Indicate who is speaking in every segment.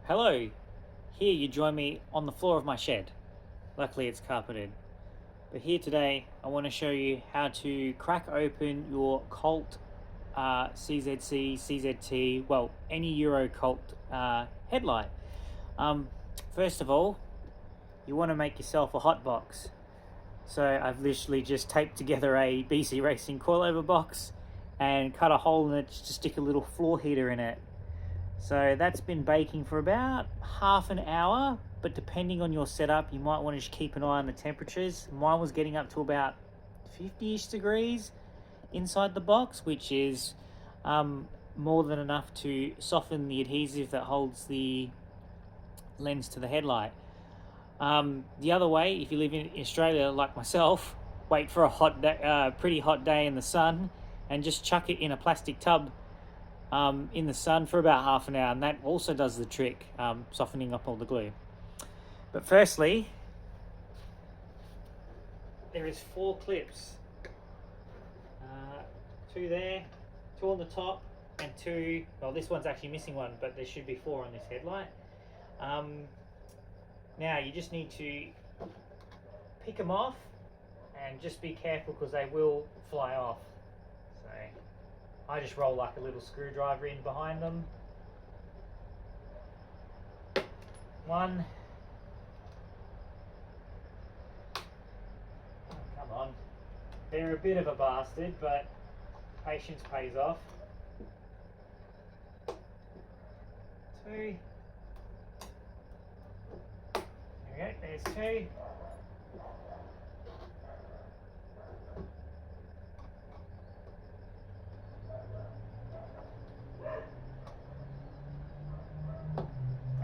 Speaker 1: Hello, here you join me on the floor of my shed. Luckily it's carpeted. But here today I want to show you how to crack open your Colt CZC, CZT, well any Euro Colt headlight. First of all, you want to make yourself a hot box. So I've literally just taped together a BC Racing coilover box and cut a hole in it to stick a little floor heater in it. So that's been baking for about half an hour, but depending on your setup, you might want to just keep an eye on the temperatures. Mine was getting up to about 50-ish degrees inside the box, which is more than enough to soften the adhesive that holds the lens to the headlight. The other way, if you live in Australia like myself, wait for a hot day, pretty hot day in the sun and just chuck it in a plastic tub in the sun for about half an hour, and that also does the trick, softening up all the glue. But firstly, there is 4 clips, 2 there, 2 on the top, and 2, well this one's actually missing one, but there should be 4 on this headlight. Now you just need to pick them off and just be careful because they will fly off. So I just roll like a little screwdriver in behind them. 1. Oh, come on. They're a bit of a bastard, but patience pays off. 2. There we go, there's 2.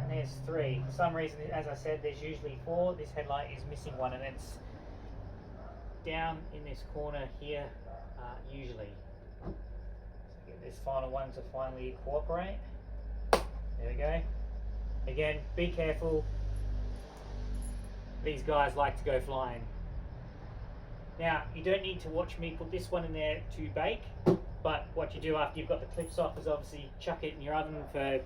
Speaker 1: There's 3. For some reason, as I said, there's usually 4. This headlight is missing one, and it's down in this corner here, usually. So get this final one to finally cooperate. There we go. Again, be careful. These guys like to go flying. Now, you don't need to watch me put this one in there to bake, but what you do after you've got the clips off is obviously chuck it in your oven for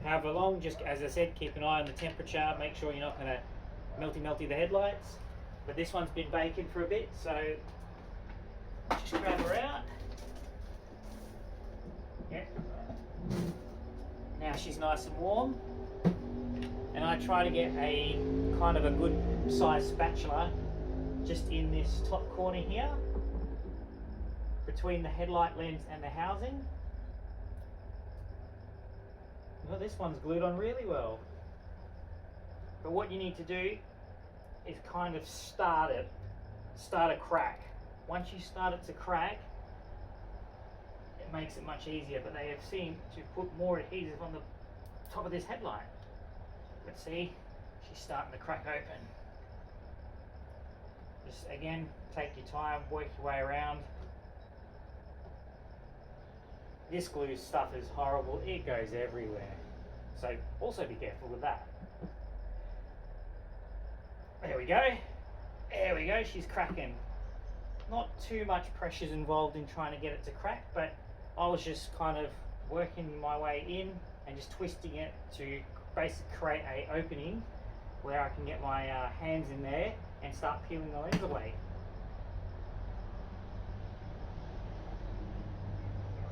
Speaker 1: however long. Just as I said, keep an eye on the temperature, make sure you're not going to melty the headlights. But this one's been baking for a bit, so just grab her out. Yep. Now she's nice and warm, and I try to get a kind of a good sized spatula just in this top corner here between the headlight lens and the housing. Well, this one's glued on really well. But what you need to do is kind of start a crack. Once you start it to crack, it makes it much easier. But they have seemed to put more adhesive on the top of this headlight. But see, she's starting to crack open. Just again, take your time, work your way around. This glue stuff is horrible, it goes everywhere. So also be careful with that. There we go. There we go, she's cracking. Not too much pressure is involved in trying to get it to crack, but I was just kind of working my way in and just twisting it to basically create an opening where I can get my hands in there and start peeling the lens away.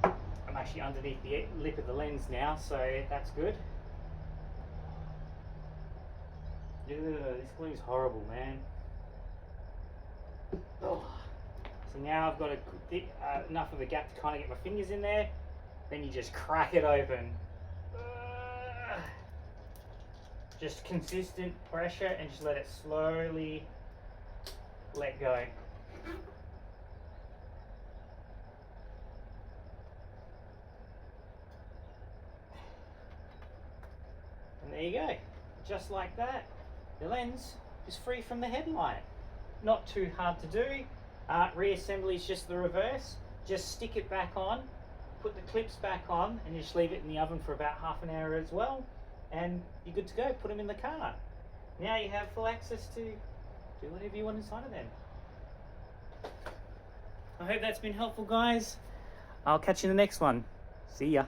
Speaker 1: I'm actually underneath the lip of the lens now, so that's good. Ugh, this glue's horrible, man. Oh. So now I've got enough of a gap to kind of get my fingers in there. Then you just crack it open. Just consistent pressure and just let it slowly let go. And there you go. Just like that, the lens is free from the headlight. Not too hard to do. Reassembly is just the reverse. Just stick it back on, put the clips back on, and just leave it in the oven for about half an hour as well. And you're good to go. Put them in the car. Now you have full access to do whatever you want inside of them. I hope that's been helpful, guys. I'll catch you in the next one. See ya.